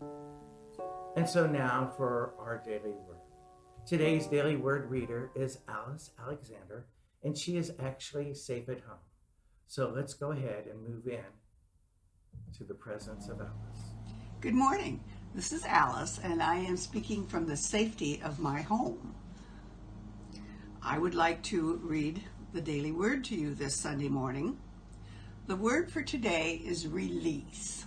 And so now for our daily word. Today's daily word reader is Alice Alexander, and she is actually safe at home. So let's go ahead and move in to the presence of Alice. Good morning. This is Alice, and I am speaking from the safety of my home. I would like to read the daily word to you this Sunday morning. The word for today is release.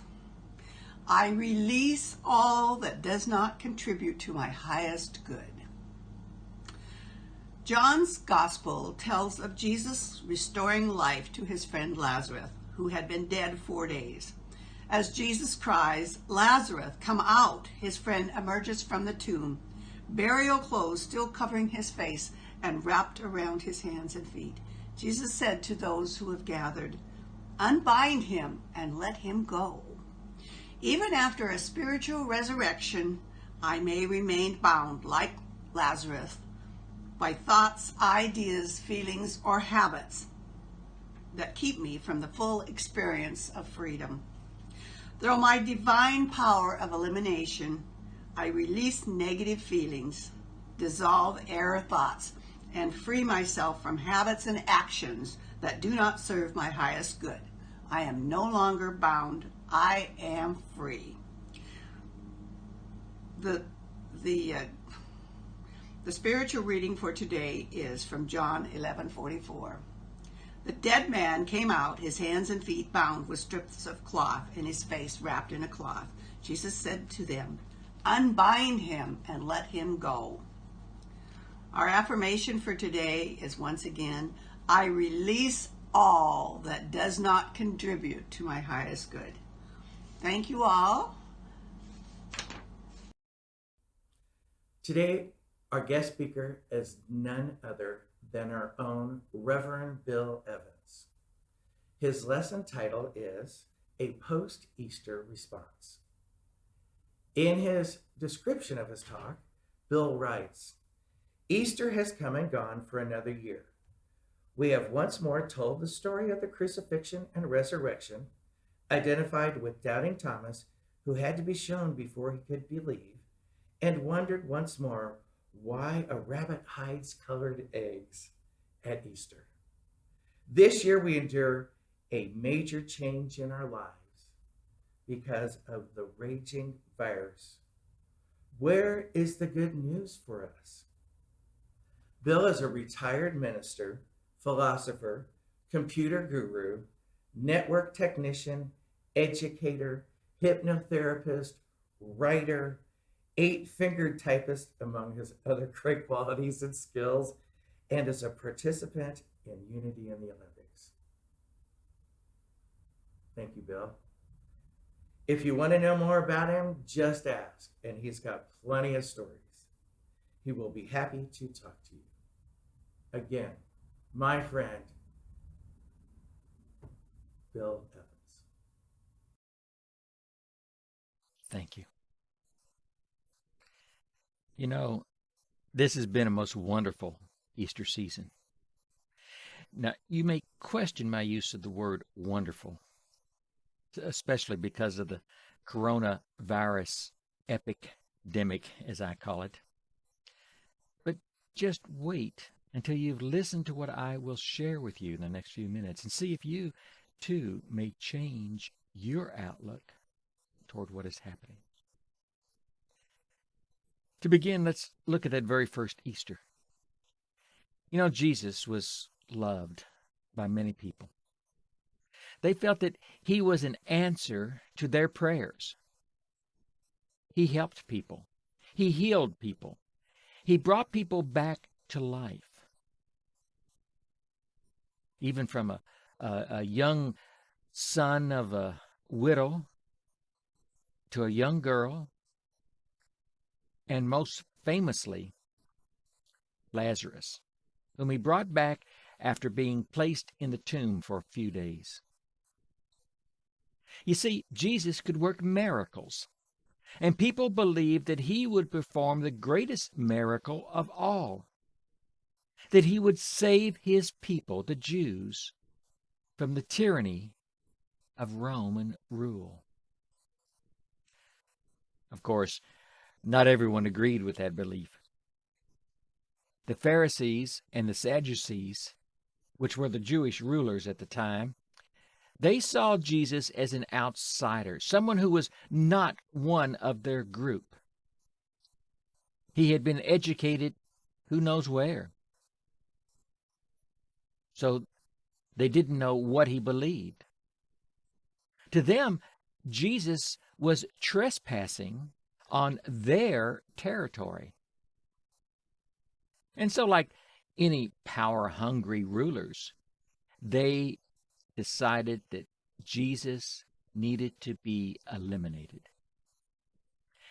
I release all that does not contribute to my highest good. John's Gospel tells of Jesus restoring life to his friend Lazarus, who had been dead 4 days. As Jesus cries, "Lazarus, come out," his friend emerges from the tomb, burial clothes still covering his face and wrapped around his hands and feet. Jesus said to those who have gathered, "Unbind him and let him go." Even after a spiritual resurrection, I may remain bound, like Lazarus, by thoughts, ideas, feelings, or habits that keep me from the full experience of freedom. Through my divine power of elimination, I release negative feelings, dissolve error thoughts, and free myself from habits and actions that do not serve my highest good. I am no longer bound. I am free. The spiritual reading for today is from John 11:44. The dead man came out, his hands and feet bound with strips of cloth, and his face wrapped in a cloth. Jesus said to them, "Unbind him and let him go." Our affirmation for today is once again, I release all that does not contribute to my highest good. Thank you all. Today, our guest speaker is none other than our own Reverend Bill Evans. His lesson title is A Post-Easter Response. In his description of his talk, Bill writes, "Easter has come and gone for another year. We have once more told the story of the crucifixion and resurrection, identified with doubting Thomas, who had to be shown before he could believe, and wondered once more why a rabbit hides colored eggs at Easter. This year we endure a major change in our lives because of the raging virus. Where is the good news for us?" Bill is a retired minister, philosopher, computer guru, network technician, educator, hypnotherapist, writer, eight-fingered typist, among his other great qualities and skills, and is a participant in Unity in the Olympics. Thank you, Bill. If you want to know more about him, just ask, and he's got plenty of stories. He will be happy to talk to you. Again, my friend, Bill Evans. Thank you. You know, this has been a most wonderful Easter season. Now, you may question my use of the word wonderful, especially because of the coronavirus epidemic, as I call it. But just wait until you've listened to what I will share with you in the next few minutes and see if you, too, may change your outlook toward what is happening. To begin, let's look at that very first Easter. You know, Jesus was loved by many people. They felt that he was an answer to their prayers. He helped people. He healed people. He brought people back to life. Even from a young son of a widow to a young girl, and most famously, Lazarus, whom he brought back after being placed in the tomb for a few days. You see, Jesus could work miracles, and people believed that he would perform the greatest miracle of all, that he would save his people, the Jews, from the tyranny of Roman rule. Of course, not everyone agreed with that belief. The Pharisees and the Sadducees, which were the Jewish rulers at the time, they saw Jesus as an outsider, someone who was not one of their group. He had been educated who knows where. So they didn't know what he believed. To them, Jesus was trespassing on their territory. And so, like any power-hungry rulers, they decided that Jesus needed to be eliminated.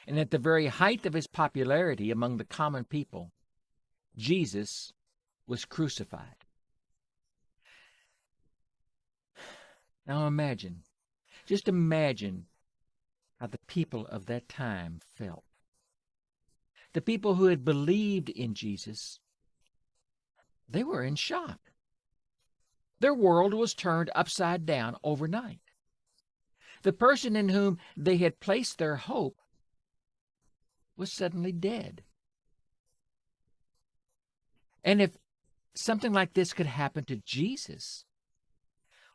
And at the very height of his popularity among the common people, Jesus was crucified. Now just imagine how the people of that time felt. The people who had believed in Jesus, they were in shock. Their world was turned upside down overnight. The person in whom they had placed their hope was suddenly dead. And if something like this could happen to Jesus,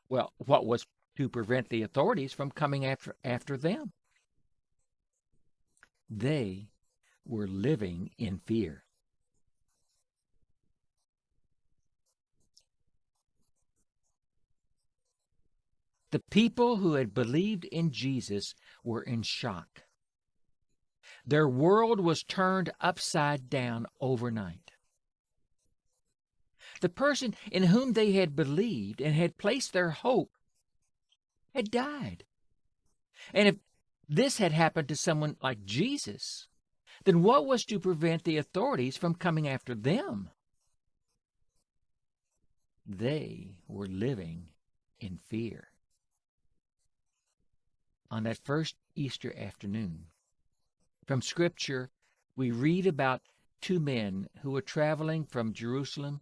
well, what was to prevent the authorities from coming after them? They were living in fear. The people who had believed in Jesus were in shock. Their world was turned upside down overnight. The person in whom they had believed and had placed their hope had died. And if this had happened to someone like Jesus, then what was to prevent the authorities from coming after them? They were living in fear. On that first Easter afternoon, from Scripture, we read about two men who were traveling from Jerusalem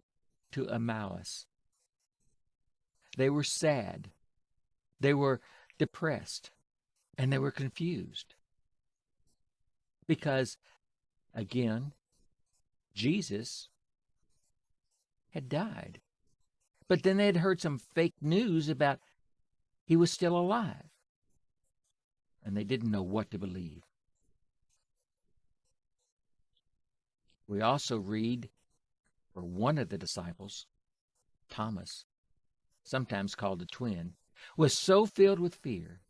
to Emmaus. They were sad, they were depressed, and they were confused. Because, again, Jesus had died. But then they had heard some fake news about he was still alive. And they didn't know what to believe. We also read where one of the disciples, Thomas, sometimes called the twin, was so filled with fear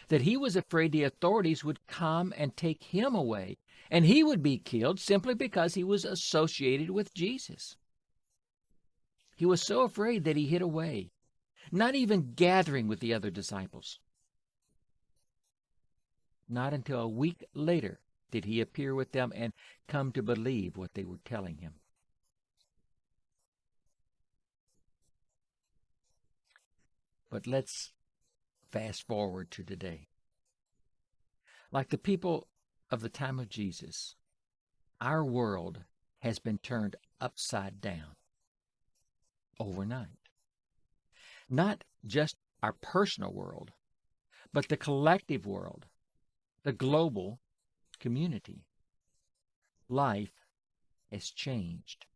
that he was afraid the authorities would come and take him away, and he would be killed simply because he was associated with Jesus. He was so afraid that he hid away, not even gathering with the other disciples. Not until a week later did he appear with them and come to believe what they were telling him. But let's fast forward to today. Like the people of the time of Jesus, our world has been turned upside down overnight. Not just our personal world, but the collective world, the global community. Life has changed.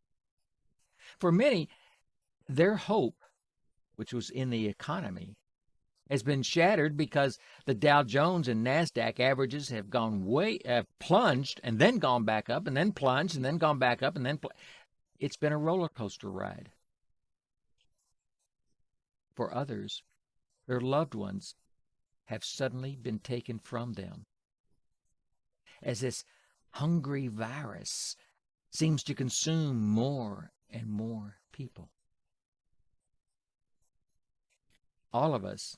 For many, their hope, which was in the economy, has been shattered because the Dow Jones and NASDAQ averages have plunged and then gone back up and then plunged and then gone back up and then it's been a roller coaster ride. For others, their loved ones have suddenly been taken from them, as this hungry virus seems to consume more and more people. All of us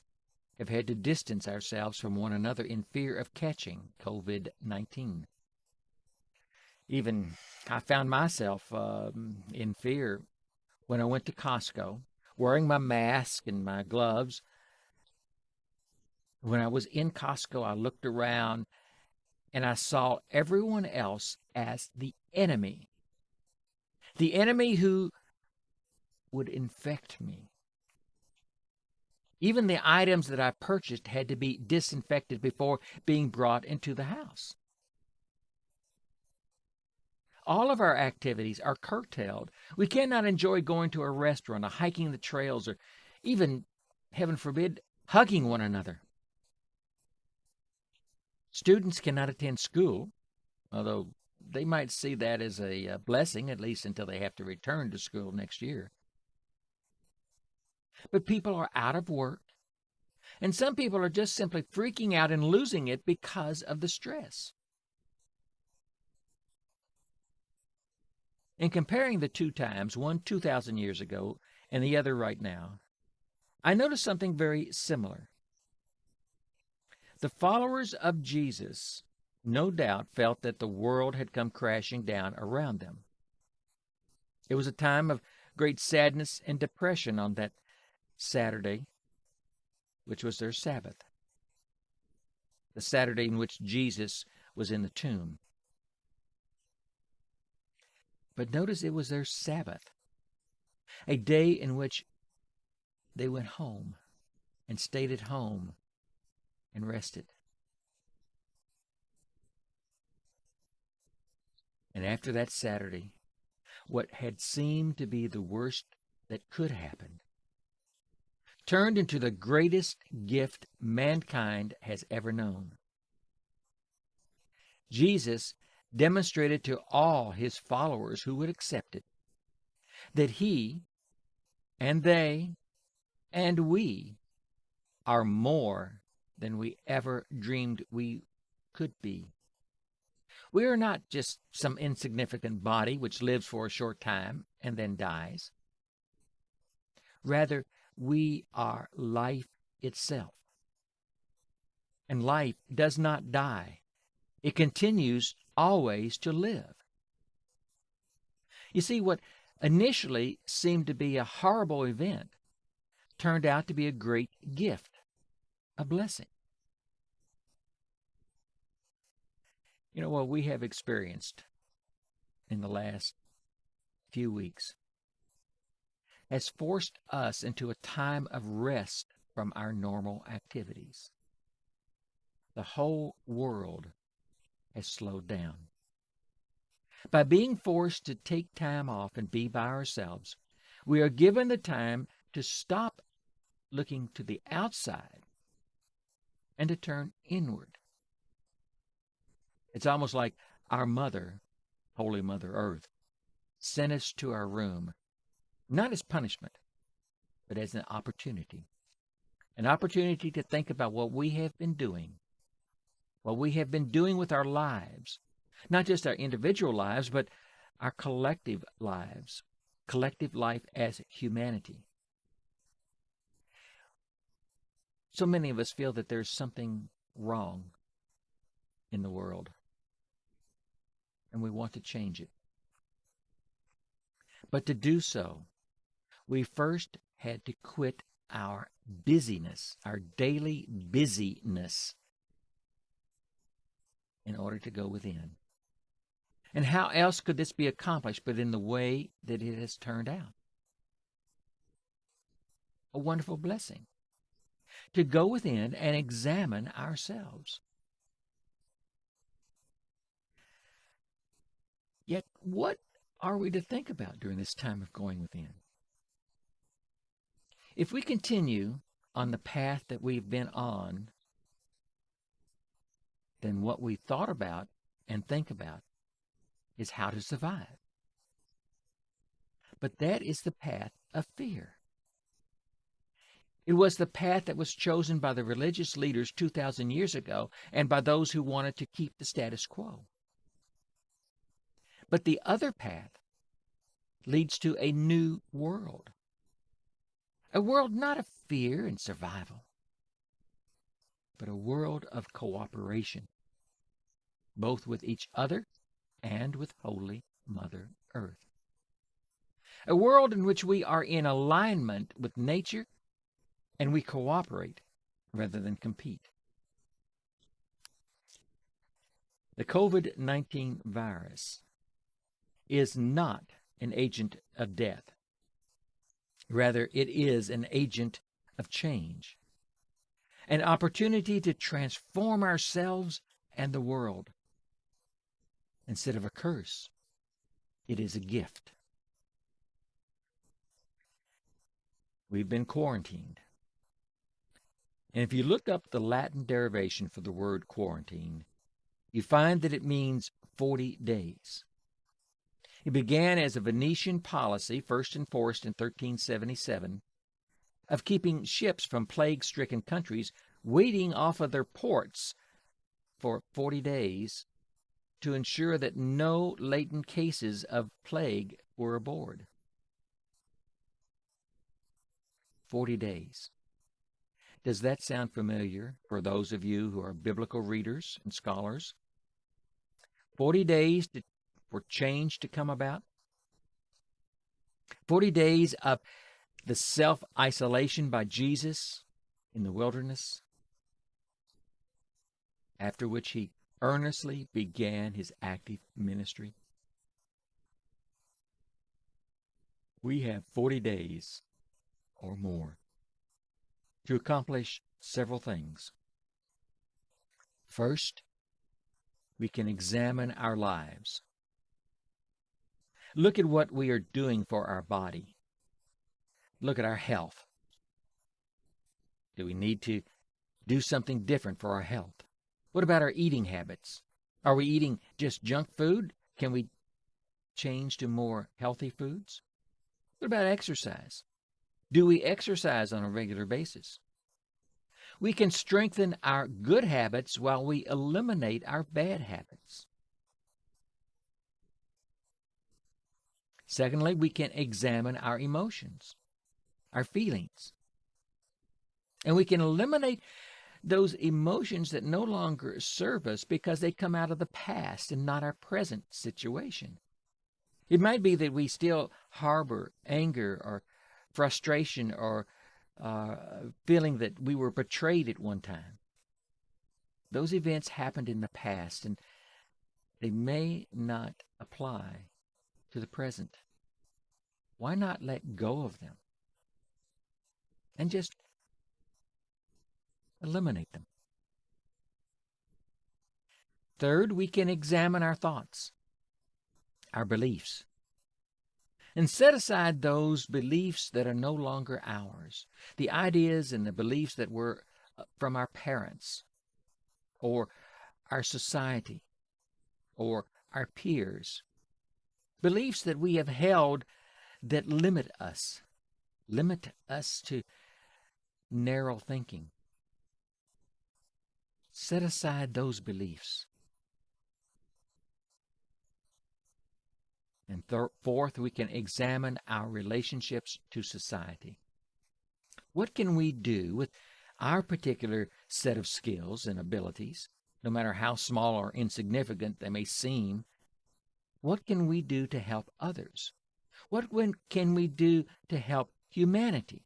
have had to distance ourselves from one another in fear of catching COVID-19. Even I found myself in fear when I went to Costco, wearing my mask and my gloves. When I was in Costco, I looked around and I saw everyone else as the enemy who would infect me. Even the items that I purchased had to be disinfected before being brought into the house. all of our activities are curtailed. We cannot enjoy going to a restaurant, or hiking the trails, or even, heaven forbid, hugging one another. Students cannot attend school, although they might see that as a blessing, at least until they have to return to school next year. But people are out of work, and some people are just simply freaking out and losing it because of the stress. In comparing the two times, one 2,000 years ago and the other right now, I noticed something very similar. The followers of Jesus no doubt felt that the world had come crashing down around them. It was a time of great sadness and depression on that Saturday, which was their Sabbath, the Saturday in which Jesus was in the tomb. But notice it was their Sabbath, a day in which they went home and stayed at home and rested. And after that Saturday, what had seemed to be the worst that could happen turned into the greatest gift mankind has ever known. Jesus demonstrated to all his followers who would accept it that he and they and we are more than we ever dreamed we could be. We are not just some insignificant body which lives for a short time and then dies. Rather, we are life itself. And life does not die. It continues always to live. You see, what initially seemed to be a horrible event turned out to be a great gift, a blessing. You know, what we have experienced in the last few weeks has forced us into a time of rest from our normal activities. The whole world has slowed down. By being forced to take time off and be by ourselves, we are given the time to stop looking to the outside and to turn inward. It's almost like our mother, Holy Mother Earth, sent us to our room, not as punishment, but as an opportunity to think about what we have been doing, what we have been doing with our lives, not just our individual lives, but our collective lives, collective life as humanity. So many of us feel that there's something wrong in the world, and we want to change it. But to do so, we first had to quit our busyness, our daily busyness, in order to go within. And how else could this be accomplished but in the way that it has turned out? A wonderful blessing. To go within and examine ourselves. Yet, what are we to think about during this time of going within? If we continue on the path that we've been on, then what we thought about and think about is how to survive. But that is the path of fear. It was the path that was chosen by the religious leaders 2,000 years ago and by those who wanted to keep the status quo. But the other path leads to a new world. A world not of fear and survival, but a world of cooperation, both with each other and with Holy Mother Earth. A world in which we are in alignment with nature and we cooperate rather than compete. The COVID-19 virus is not an agent of death. Rather, it is an agent of change, an opportunity to transform ourselves and the world. Instead of a curse, It is a gift. We've been quarantined. And if you look up the Latin derivation for the word quarantine, you find that it means 40 days. It began as a Venetian policy, first enforced in 1377, of keeping ships from plague-stricken countries waiting off of their ports for 40 days to ensure that no latent cases of plague were aboard. 40 days. Does that sound familiar for those of you who are biblical readers and scholars? 40 days for change to come about? 40 days of the self-isolation by Jesus in the wilderness, after which he earnestly began his active ministry. We have 40 days or more to accomplish several things. First, we can examine our lives. Look at what we are doing for our body. Look at our health. Do we need to do something different for our health? What about our eating habits? Are we eating just junk food? Can we change to more healthy foods? What about exercise? Do we exercise on a regular basis? We can strengthen our good habits while we eliminate our bad habits. Secondly, we can examine our emotions, our feelings. And we can eliminate those emotions that no longer serve us because they come out of the past and not our present situation. It might be that we still harbor anger or frustration or feeling that we were betrayed at one time. Those events happened in the past and they may not apply to the present. Why not let go of them and just eliminate them? Third, we can examine our thoughts, our beliefs, and set aside those beliefs that are no longer ours, the ideas and the beliefs that were from our parents or our society or our peers, beliefs that we have held that limit us to narrow thinking. Set aside those beliefs. And fourth, we can examine our relationships to society. What can we do with our particular set of skills and abilities, no matter how small or insignificant they may seem? What can we do to help others? What can we do to help humanity?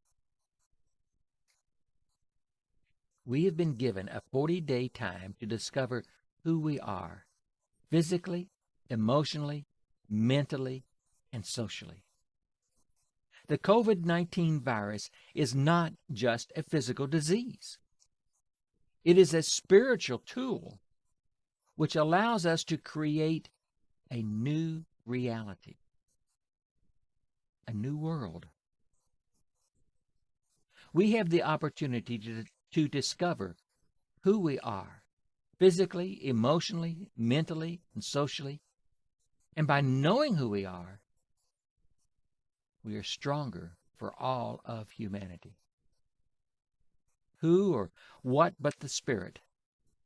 We have been given a 40-day time to discover who we are, physically, emotionally, mentally, and socially. The COVID-19 virus is not just a physical disease. It is a spiritual tool which allows us to create a new reality, a new world. We have the opportunity to discover who we are, physically, emotionally, mentally, and socially. And by knowing who we are stronger for all of humanity. Who or what but the Spirit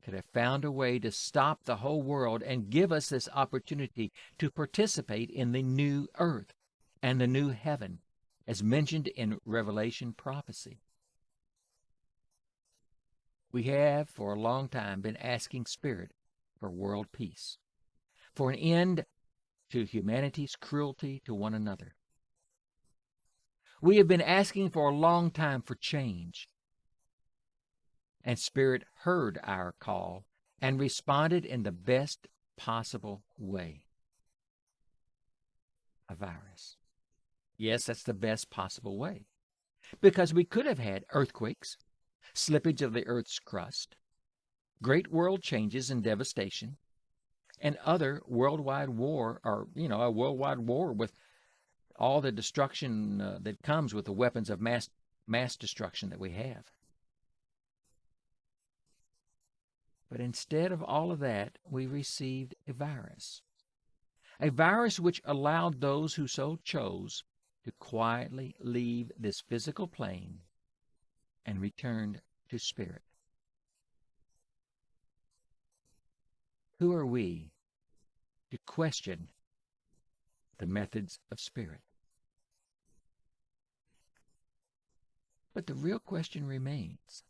could have found a way to stop the whole world and give us this opportunity to participate in the new earth and the new heaven, as mentioned in Revelation prophecy? We have for a long time been asking Spirit for world peace, for an end to humanity's cruelty to one another. We have been asking for a long time for change. And Spirit heard our call and responded in the best possible way. A virus. Yes, that's the best possible way. Because we could have had earthquakes, slippage of the earth's crust, great world changes and devastation, and other worldwide war, or, a worldwide war with all the destruction that comes with the weapons of mass destruction that we have. But instead of all of that, we received a virus which allowed those who so chose to quietly leave this physical plane and return to spirit. Who are we to question the methods of spirit? But the real question remains,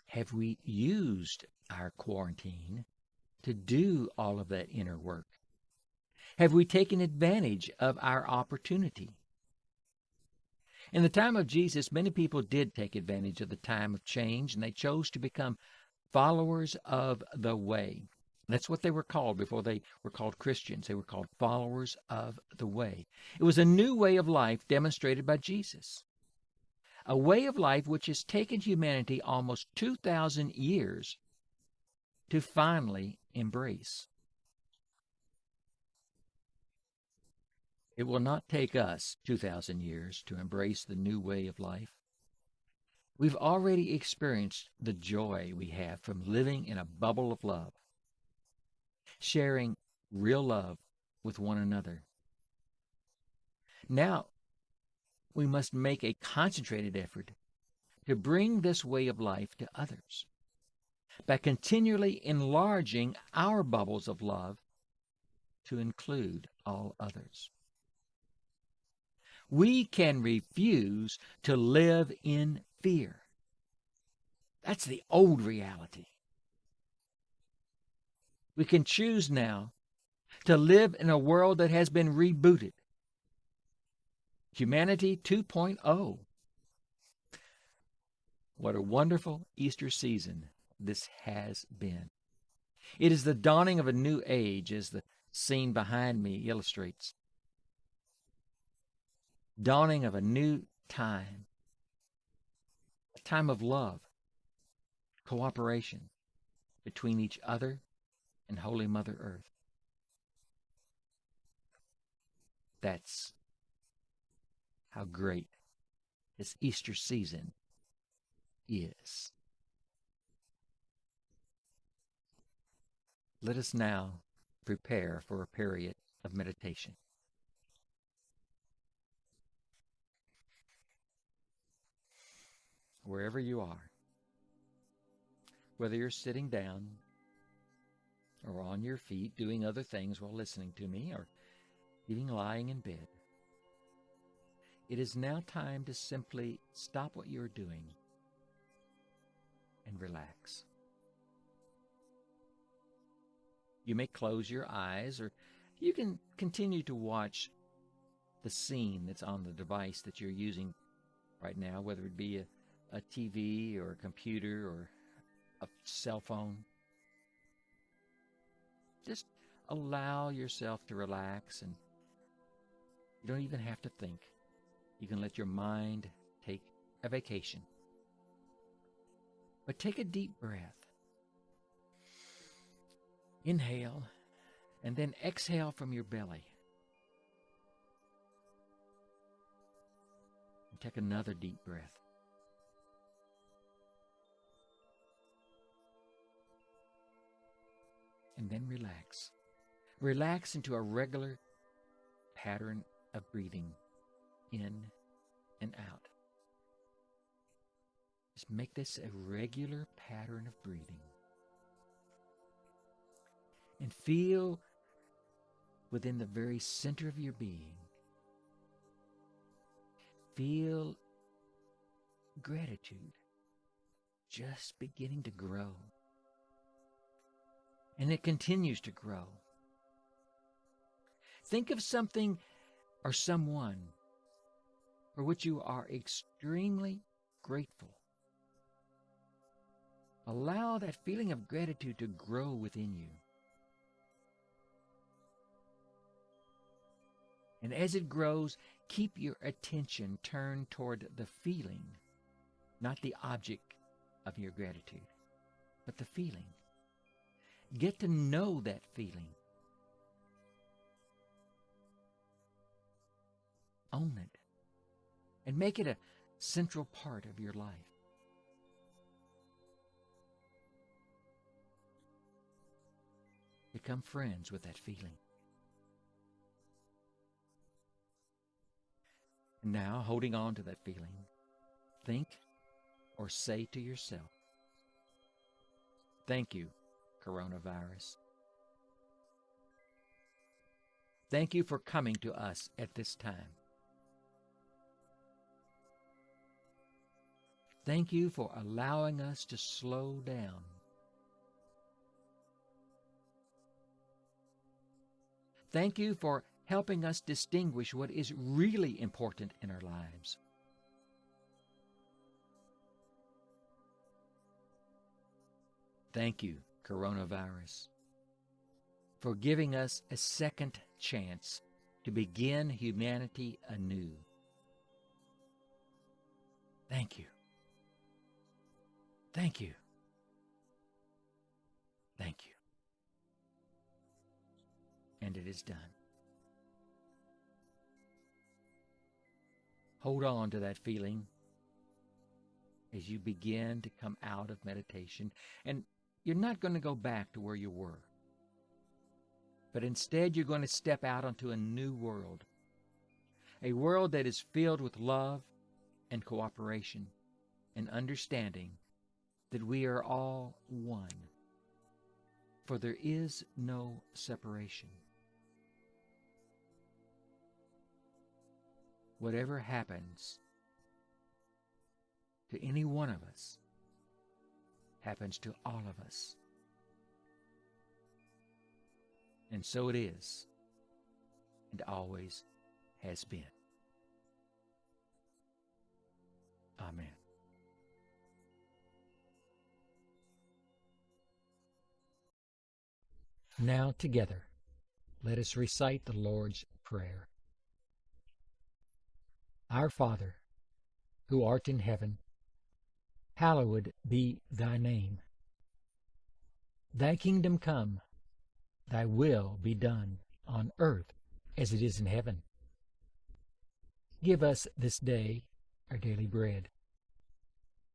have we used our quarantine to do all of that inner work? Have we taken advantage of our opportunity? In the time of Jesus, many people did take advantage of the time of change, and they chose to become followers of the way. That's what they were called before they were called Christians. They were called followers of the way. It was a new way of life demonstrated by Jesus. A way of life which has taken humanity almost 2,000 years to finally embrace. It will not take us 2,000 years to embrace the new way of life. We've already experienced the joy we have from living in a bubble of love, sharing real love with one another. Now, we must make a concentrated effort to bring this way of life to others by continually enlarging our bubbles of love to include all others. We can refuse to live in fear. That's the old reality. We can choose now to live in a world that has been rebooted. Humanity 2.0. What a wonderful Easter season this has been. It is the dawning of a new age, as the scene behind me illustrates. Dawning of a new time. A time of love, cooperation between each other and Holy Mother Earth. That's how great this Easter season is. Let us now prepare for a period of meditation. Wherever you are, whether you're sitting down or on your feet doing other things while listening to me, or even lying in bed, it is now time to simply stop what you're doing and relax. You may close your eyes, or you can continue to watch the scene that's on the device that you're using right now, whether it be a TV or a computer or a cell phone. Just allow yourself to relax, and you don't even have to think. You can let your mind take a vacation. But take a deep breath. Inhale, and then exhale from your belly. And take another deep breath. And then relax. Relax into a regular pattern of breathing in and out. Just make this a regular pattern of breathing. And feel within the very center of your being, feel gratitude just beginning to grow. And it continues to grow. Think of something or someone for which you are extremely grateful. Allow that feeling of gratitude to grow within you. And as it grows, keep your attention turned toward the feeling, not the object of your gratitude, but the feeling. Get to know that feeling. Own it. And make it a central part of your life. Become friends with that feeling. And now, holding on to that feeling, think or say to yourself, "Thank you, coronavirus. Thank you for coming to us at this time. Thank you for allowing us to slow down. Thank you for helping us distinguish what is really important in our lives. Thank you, coronavirus, for giving us a second chance to begin humanity anew. Thank you. Thank you. Thank you." And it is done. Hold on to that feeling as you begin to come out of meditation. And you're not going to go back to where you were. But instead, you're going to step out onto a new world. A world that is filled with love and cooperation and understanding that we are all one. For there is no separation. Whatever happens to any one of us happens to all of us. And so it is, and always has been. Amen. Now together, let us recite the Lord's Prayer. Our Father, who art in heaven, hallowed be thy name. Thy kingdom come, thy will be done on earth as it is in heaven. Give us this day our daily bread,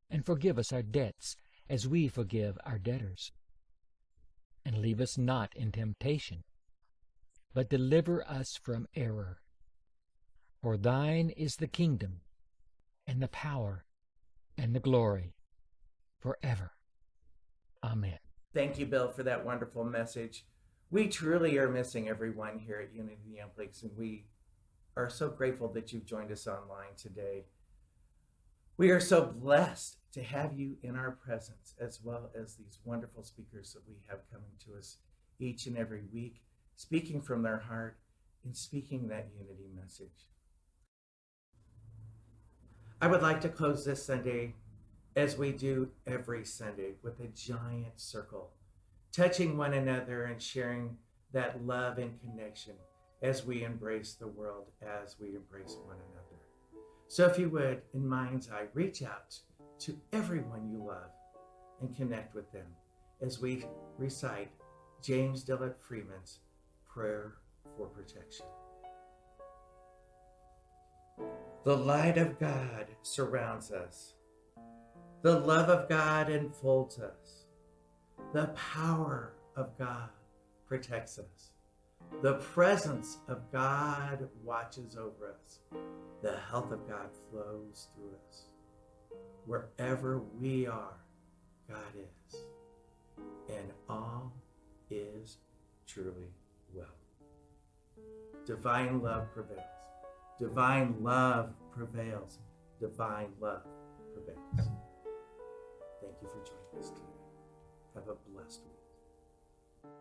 and forgive us our debts as we forgive our debtors. And leave us not in temptation, but deliver us from error. For thine is the kingdom, and the power, and the glory, forever. Amen. Thank you, Bill, for that wonderful message. We truly are missing everyone here at Unity Young Lakes, and we are so grateful that you've joined us online today. We are so blessed to have you in our presence, as well as these wonderful speakers that we have coming to us each and every week, speaking from their heart and speaking that unity message. I would like to close this Sunday, as we do every Sunday, with a giant circle, touching one another and sharing that love and connection as we embrace the world, as we embrace one another. So if you would, in mind's eye, reach out to everyone you love and connect with them as we recite James Dillard Freeman's Prayer for Protection. The light of God surrounds us. The love of God enfolds us. The power of God protects us. The presence of God watches over us. The health of God flows through us. Wherever we are, God is. And all is truly well. Divine love prevails. Divine love prevails. Divine love prevails. Thank you for joining us today. Have a blessed week.